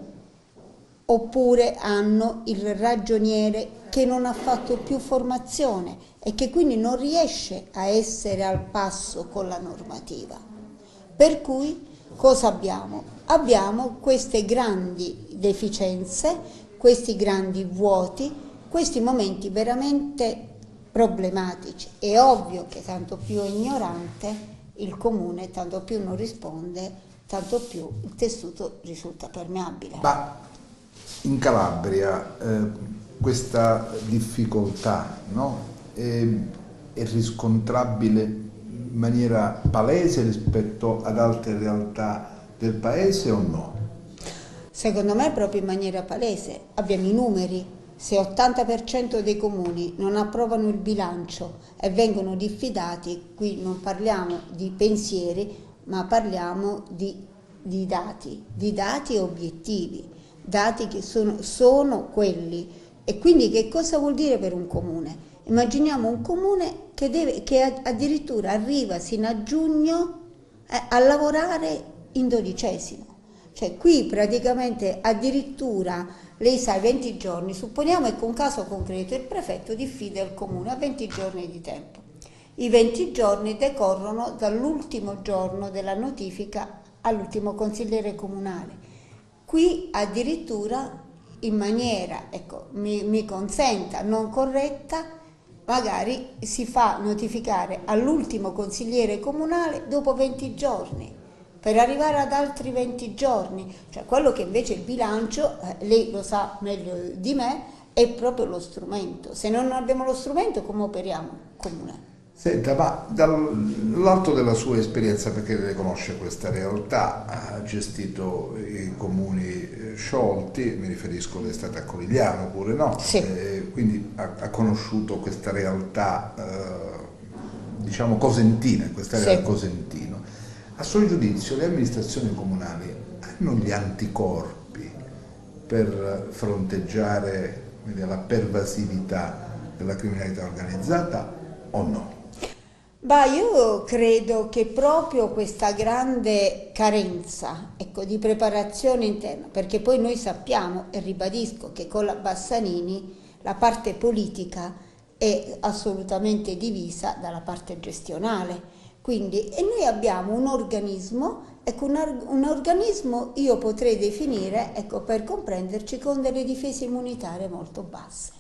oppure hanno il ragioniere che non ha fatto più formazione e che quindi non riesce a essere al passo con la normativa. Per cui cosa abbiamo? Abbiamo queste grandi deficienze, questi grandi vuoti, questi momenti veramente problematici. È ovvio che tanto più è ignorante il comune, tanto più non risponde, tanto più il tessuto risulta permeabile.
Ma in Calabria questa difficoltà, no, è riscontrabile in maniera palese rispetto ad altre realtà del paese o no?
Secondo me proprio in maniera palese. Abbiamo i numeri. Se 80% dei comuni non approvano il bilancio e vengono diffidati, qui non parliamo di pensieri, ma parliamo di dati obiettivi, dati che sono quelli. E quindi che cosa vuol dire per un comune? Immaginiamo un comune che addirittura arriva sino a giugno a lavorare in 12°. Cioè qui praticamente addirittura, lei sa, 20 giorni, supponiamo che un caso concreto il prefetto diffida il comune a 20 giorni di tempo. I 20 giorni decorrono dall'ultimo giorno della notifica all'ultimo consigliere comunale. Qui addirittura in maniera, mi consenta, non corretta, magari si fa notificare all'ultimo consigliere comunale dopo 20 giorni. Per arrivare ad altri 20 giorni, cioè quello che invece il bilancio, lei lo sa meglio di me, è proprio lo strumento. Se non abbiamo lo strumento, come operiamo? Comune.
Senta, ma dall'alto della sua esperienza, perché lei conosce questa realtà, ha gestito i comuni sciolti, mi riferisco, lei è stata a Corigliano pure, no?
Sì.
Quindi ha conosciuto questa realtà, diciamo, cosentina, questa area
Sì.
del Cosentino. A suo giudizio le amministrazioni comunali hanno gli anticorpi per fronteggiare la pervasività della criminalità organizzata o no?
Io credo che proprio questa grande carenza, ecco, di preparazione interna, perché poi noi sappiamo, e ribadisco, che con la Bassanini la parte politica è assolutamente divisa dalla parte gestionale. Quindi, e noi abbiamo un organismo, ecco, un organismo io potrei definire, ecco, per comprenderci, con delle difese immunitarie molto basse.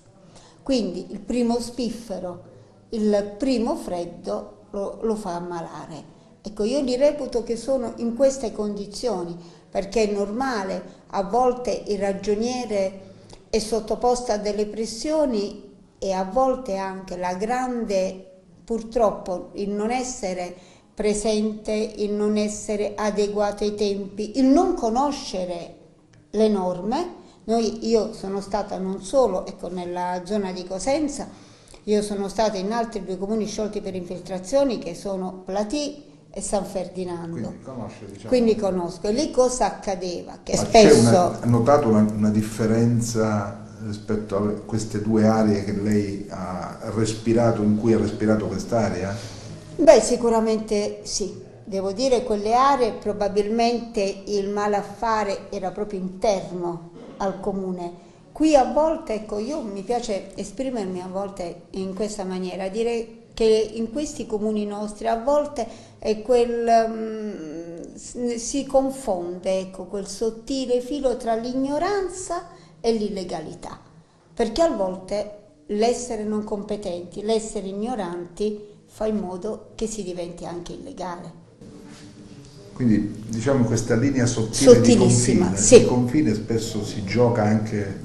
Quindi il primo spiffero, il primo freddo lo fa ammalare. Ecco, io li reputo che sono in queste condizioni, perché è normale, a volte il ragioniere è sottoposto a delle pressioni e a volte anche la grande, purtroppo, il non essere presente, il non essere adeguato ai tempi, il non conoscere le norme. Io sono stata non solo, ecco, nella zona di Cosenza, io sono stata in altri 2 comuni sciolti per infiltrazioni che sono Platì e San Ferdinando. Quindi conosco. E lì cosa accadeva? Che spesso...
Ha notato una differenza rispetto a queste 2 aree che lei ha respirato, in cui ha respirato quest'area?
Sicuramente sì. Devo dire, quelle aree probabilmente il malaffare era proprio interno al comune. Qui a volte, ecco, io mi piace esprimermi a volte in questa maniera, dire che in questi comuni nostri a volte è si confonde, ecco, quel sottile filo tra l'ignoranza e l'illegalità, perché a volte l'essere non competenti, l'essere ignoranti fa in modo che si diventi anche illegale.
Quindi, diciamo, questa linea sottile di confine,
sì.
Il confine spesso si gioca anche...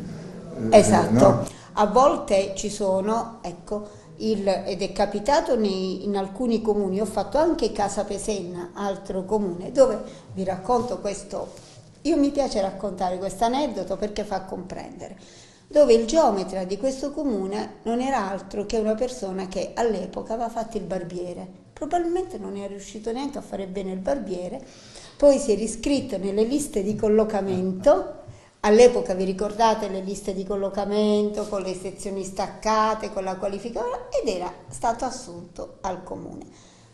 Esatto,
no?
A volte ci sono, ecco, ed è capitato in alcuni comuni, ho fatto anche Casa Pesenna, altro comune, dove vi racconto questo, io mi piace raccontare questo aneddoto perché fa comprendere, dove il geometra di questo comune non era altro che una persona che all'epoca aveva fatto il barbiere, probabilmente non era riuscito neanche a fare bene il barbiere, poi si è riscritto nelle liste di collocamento. All'epoca vi ricordate le liste di collocamento con le sezioni staccate, con la qualifica, ed era stato assunto al comune.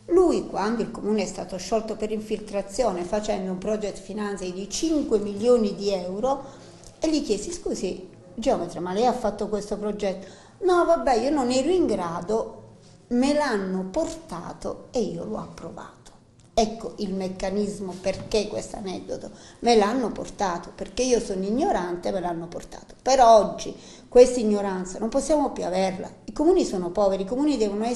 Lui, quando il comune è stato sciolto per infiltrazione facendo un project financing di 5 milioni di euro, e gli chiesi: scusi geometra, ma lei ha fatto questo progetto? No, vabbè, io non ero in grado, me l'hanno portato e io l'ho approvato. Ecco il meccanismo, perché questo aneddoto, me l'hanno portato, perché io sono ignorante, me l'hanno portato. Però oggi questa ignoranza non possiamo più averla, i comuni sono poveri, i comuni devono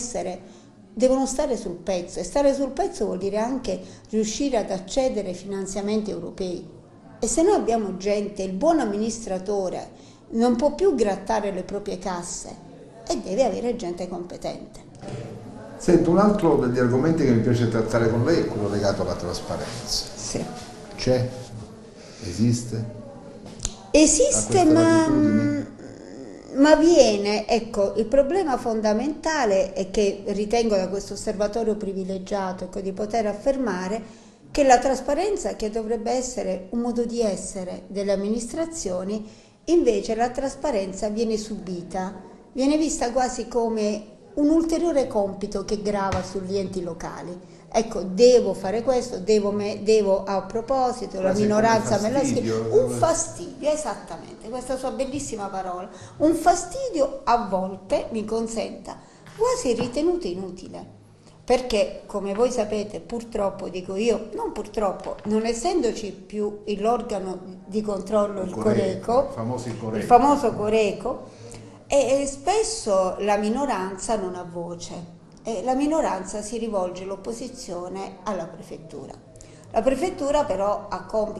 stare sul pezzo, e stare sul pezzo vuol dire anche riuscire ad accedere ai finanziamenti europei. E se noi abbiamo gente, il buon amministratore non può più grattare le proprie casse e deve avere gente competente.
Sento, un altro degli argomenti che mi piace trattare con lei è quello legato alla trasparenza.
Sì.
C'è? Esiste?
Esiste, ma viene, ecco, il problema fondamentale è che ritengo da questo osservatorio privilegiato, ecco, di poter affermare che la trasparenza, che dovrebbe essere un modo di essere delle amministrazioni, invece la trasparenza viene subita, viene vista quasi come un ulteriore compito che grava sugli enti locali. Ecco, devo fare questo, devo a proposito, la minoranza me la scrive. Un fastidio, esattamente, questa sua bellissima parola. Un fastidio a volte, mi consenta, quasi ritenuto inutile. Perché, come voi sapete, purtroppo, dico io, non purtroppo, non essendoci più l'organo di controllo, il Coreco, il famoso Coreco, e spesso la minoranza non ha voce, e la minoranza si rivolge all'opposizione alla prefettura. La prefettura però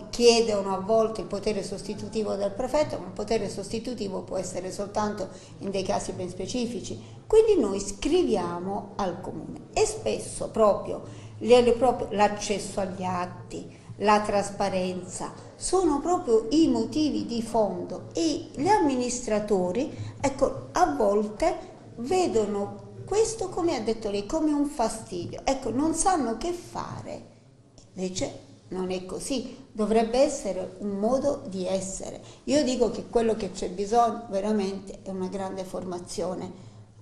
chiedono a volte il potere sostitutivo del prefetto, ma il potere sostitutivo può essere soltanto in dei casi ben specifici. Quindi noi scriviamo al comune e spesso proprio l'accesso agli atti, la trasparenza, sono proprio i motivi di fondo e gli amministratori, ecco, a volte vedono questo, come ha detto lei, come un fastidio, ecco, non sanno che fare. Invece non è così, dovrebbe essere un modo di essere. Io dico che quello che c'è bisogno veramente è una grande formazione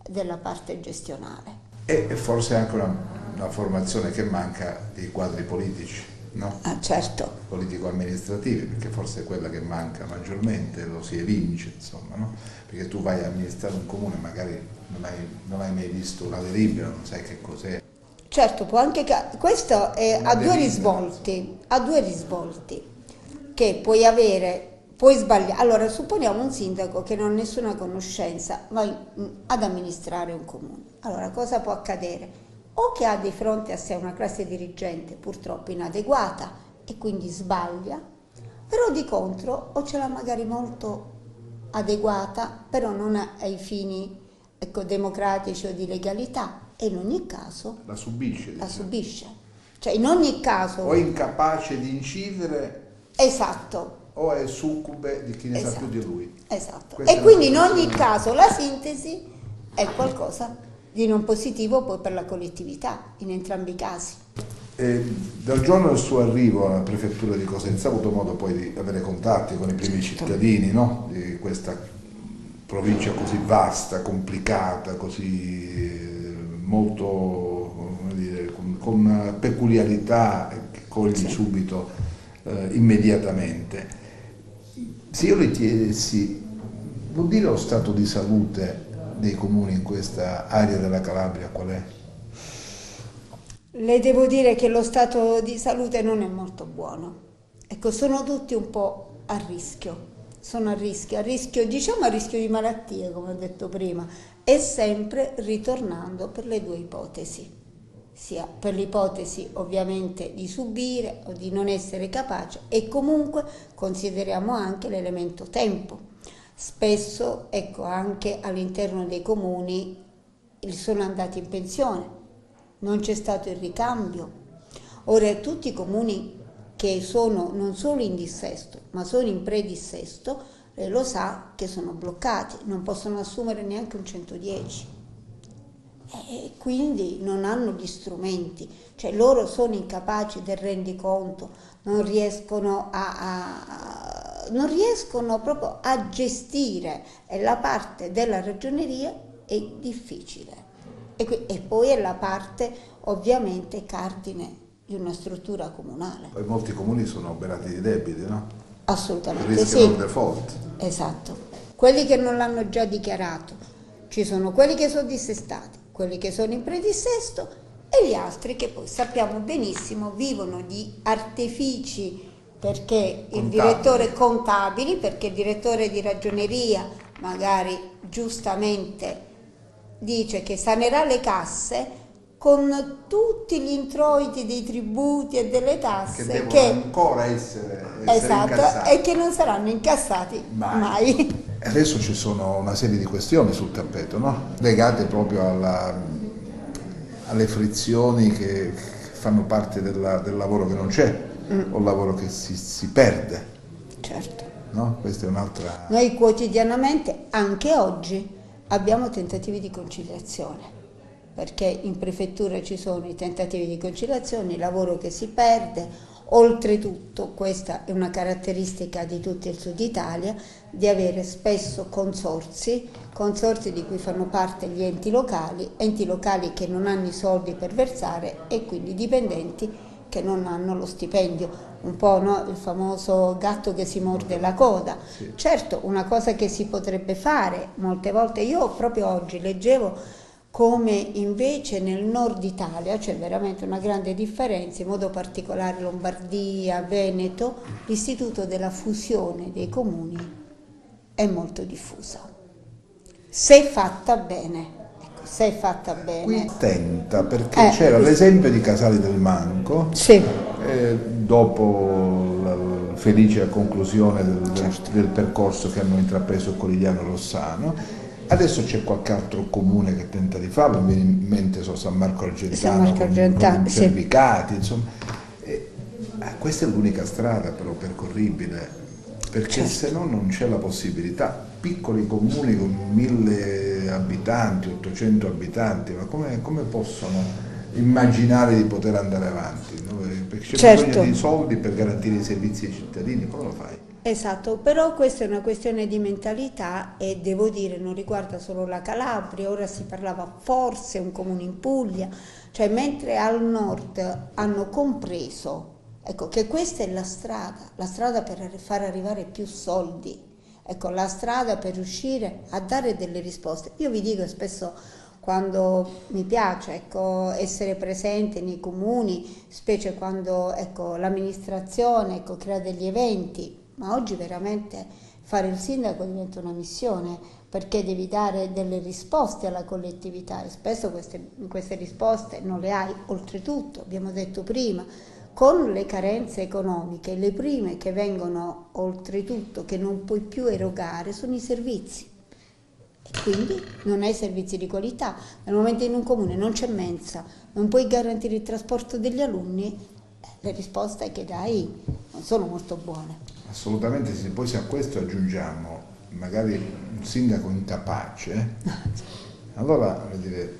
della parte gestionale.
E forse anche una formazione che manca dei quadri politici, no?
Ah, certo.
Politico-amministrativi, perché forse è quella che manca maggiormente, lo si evince, insomma, no? Perché tu vai a amministrare un comune, magari non hai mai visto una delibera, non sai che cos'è.
Certo, può anche questo ha due risvolti, che puoi sbagliare. Allora, supponiamo un sindaco che non ha nessuna conoscenza, va ad amministrare un comune. Allora, cosa può accadere? O che ha di fronte a sé una classe dirigente purtroppo inadeguata e quindi sbaglia, però di contro o ce l'ha magari molto adeguata, però non ai fini, ecco, democratici o di legalità. E in ogni caso
la subisce.
La subisce. Cioè in ogni caso...
O è incapace di incidere.
Esatto.
O è succube di chi ne sa più di lui.
Esatto. E quindi in ogni caso la sintesi è qualcosa di non positivo poi per la collettività, in entrambi i casi.
Dal giorno del suo arrivo alla prefettura di Cosenza ha avuto modo poi di avere contatti con i primi cittadini, no? Di questa provincia così vasta, complicata, così molto, come dire, con peculiarità che cogli subito immediatamente. Se io le chiedessi, vuol dire lo stato di salute dei comuni in questa area della Calabria qual è?
Le devo dire che lo stato di salute non è molto buono. Ecco, sono tutti un po' a rischio. Sono a rischio, diciamo a rischio di malattie, come ho detto prima, e sempre ritornando per le due ipotesi, sia per l'ipotesi ovviamente di subire o di non essere capace, e comunque consideriamo anche l'elemento tempo. Spesso, ecco, anche all'interno dei comuni sono andati in pensione, non c'è stato il ricambio. Ora tutti i comuni che sono non solo in dissesto, ma sono in predissesto, lo sa che sono bloccati, non possono assumere neanche un 110 e quindi non hanno gli strumenti, cioè loro sono incapaci del rendiconto, non riescono proprio a gestire, e la parte della ragioneria è difficile e poi è la parte ovviamente cardine di una struttura comunale.
Poi molti comuni sono oberati di debiti, no?
Assolutamente
rischiano
sì.
il default.
Esatto. Quelli che non l'hanno già dichiarato, ci sono quelli che sono dissestati, quelli che sono in predissesto e gli altri che poi sappiamo benissimo vivono di artifici perché il direttore contabili, perché il direttore di ragioneria magari giustamente dice che sanerà le casse con tutti gli introiti dei tributi e delle tasse
che devono ancora essere
esatto,
incassati
e che non saranno incassati mai.
Adesso ci sono una serie di questioni sul tappeto, no? Legate proprio alle frizioni che fanno parte del lavoro che non c'è o il lavoro che si perde.
Certo.
No? Questa è un'altra...
Noi quotidianamente, anche oggi, abbiamo tentativi di conciliazione, perché in prefettura ci sono i tentativi di conciliazione, il lavoro che si perde. Oltretutto, questa è una caratteristica di tutto il Sud Italia, di avere spesso consorzi di cui fanno parte gli enti locali che non hanno i soldi per versare e quindi dipendenti che non hanno lo stipendio, un po', no? Il famoso gatto che si morde la coda. Sì. Certo, una cosa che si potrebbe fare molte volte, io proprio oggi leggevo come invece nel nord Italia c'è veramente una grande differenza, in modo particolare Lombardia, Veneto, l'istituto della fusione dei comuni è molto diffusa, se fatta bene.
Qui tenta, perché c'era l'esempio di Casali del Manco,
sì.
dopo la felice conclusione del percorso che hanno intrapreso il Corigliano Rossano, adesso c'è qualche altro comune che tenta di farlo, mi viene in mente San Marco Argentano, con i Cervicati, insomma. Questa è l'unica strada però percorribile, perché se no non c'è la possibilità. Piccoli comuni con 1000 abitanti, 800 abitanti, ma come possono immaginare di poter andare avanti? No? Perché c'è bisogno di soldi per garantire i servizi ai cittadini, come lo fai?
Esatto, però questa è una questione di mentalità e devo dire non riguarda solo la Calabria, ora si parlava forse un comune in Puglia, cioè mentre al nord hanno compreso, ecco, che questa è la strada per far arrivare più soldi. Ecco, la strada per riuscire a dare delle risposte. Io vi dico spesso, quando mi piace, ecco, essere presente nei comuni, specie quando, ecco, l'amministrazione, ecco, crea degli eventi, ma oggi veramente fare il sindaco diventa una missione, perché devi dare delle risposte alla collettività e spesso queste risposte non le hai. Oltretutto, abbiamo detto prima, con le carenze economiche, le prime che vengono oltretutto che non puoi più erogare sono i servizi. E quindi non hai servizi di qualità. Nel momento in un comune non c'è mensa, non puoi garantire il trasporto degli alunni, le risposte che dai non sono molto buone.
Assolutamente sì, poi se a questo aggiungiamo magari un sindaco incapace, allora vuol dire,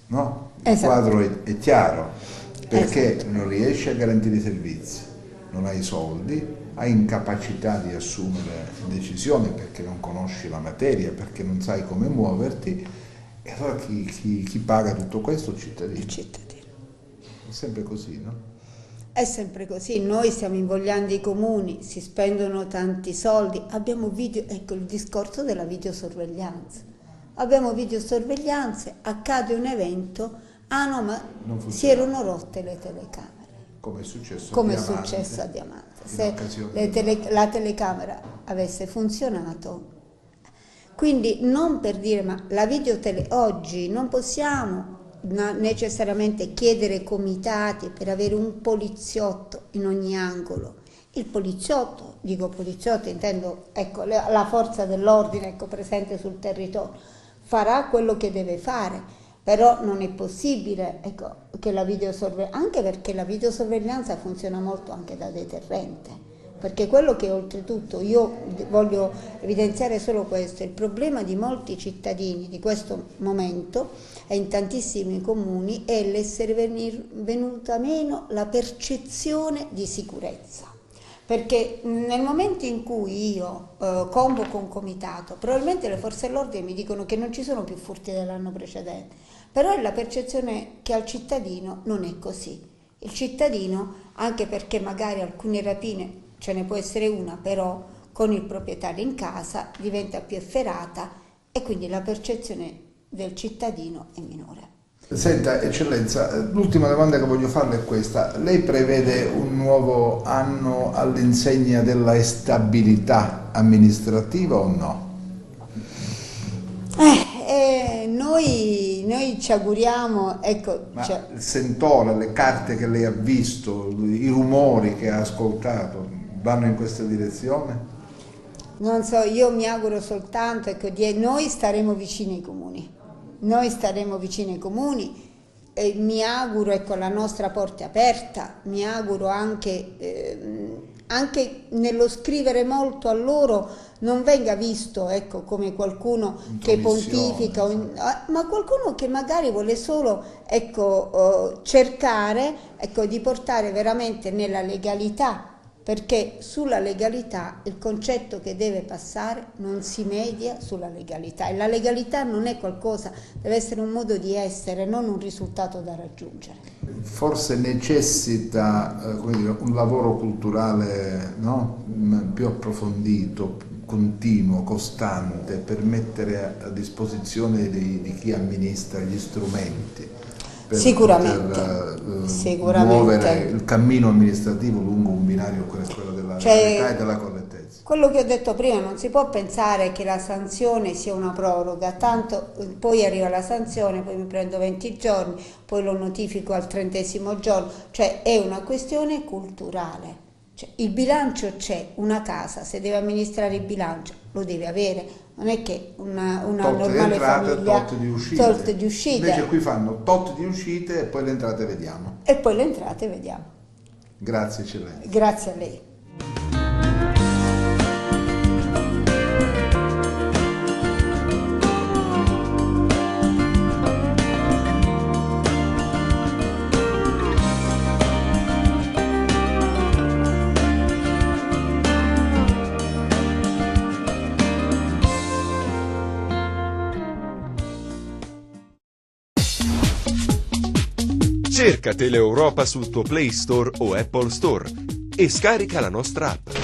no? Il quadro è chiaro. Perché non riesci a garantire i servizi, non hai soldi, hai incapacità di assumere decisioni perché non conosci la materia, perché non sai come muoverti, e allora chi paga tutto questo? Il cittadino.
Il cittadino.
È sempre così, no?
È sempre così, noi stiamo invogliando i comuni, si spendono tanti soldi, abbiamo ecco il discorso della videosorveglianza. Abbiamo videosorveglianze, accade un evento. Ah no, ma si erano rotte le telecamere.
Come è successo
a Diamante. Se la telecamera avesse funzionato. Quindi non per dire, ma la oggi non possiamo necessariamente chiedere comitati per avere un poliziotto in ogni angolo. Il poliziotto, dico poliziotto, intendo, ecco, la forza dell'ordine, ecco, presente sul territorio, farà quello che deve fare. Però non è possibile, ecco, che la videosorveglianza, anche perché la videosorveglianza funziona molto anche da deterrente, perché quello che oltretutto io voglio evidenziare solo questo, il problema di molti cittadini di questo momento e in tantissimi comuni è l'essere venuta meno la percezione di sicurezza. Perché nel momento in cui io convoco un comitato, probabilmente le forze dell'ordine mi dicono che non ci sono più furti dell'anno precedente, però è la percezione che al cittadino non è così. Il cittadino, anche perché magari alcune rapine, ce ne può essere una, però con il proprietario in casa diventa più efferata e quindi la percezione del cittadino è minore.
Senta, Eccellenza, l'ultima domanda che voglio farle è questa. Lei prevede un nuovo anno all'insegna della stabilità amministrativa o no?
Noi ci auguriamo, ecco...
Ma il sentore, le carte che lei ha visto, i rumori che ha ascoltato, vanno in questa direzione?
Non so, io mi auguro soltanto, ecco, noi staremo vicini ai comuni. Noi staremo vicini ai comuni e mi auguro, ecco, la nostra porta è aperta, mi auguro anche nello scrivere molto a loro non venga visto, ecco, come qualcuno che pontifica, ma qualcuno che magari vuole solo, ecco, cercare, ecco, di portare veramente nella legalità. Perché sulla legalità il concetto che deve passare non si media sulla legalità e la legalità non è qualcosa, deve essere un modo di essere, non un risultato da raggiungere.
Forse necessita un lavoro culturale, no? Più approfondito, continuo, costante, per mettere a disposizione di chi amministra gli strumenti.
Sicuramente.
Muovere il cammino amministrativo lungo un binario come quello della legalità e della correttezza.
quello che ho detto prima, non si può pensare che la sanzione sia una proroga, tanto poi arriva la sanzione, poi mi prendo 20 giorni, poi lo notifico al 30° giorno, cioè è una questione culturale. Cioè, il bilancio c'è, una casa, se deve amministrare il bilancio lo deve avere, non è che una normale famiglia
tot
di uscite.
Invece qui fanno tot di uscite e poi le entrate vediamo.
E poi le entrate vediamo.
Grazie Eccellenza.
Grazie a lei.
Cerca Teleeuropa sul tuo Play Store o Apple Store e scarica la nostra app.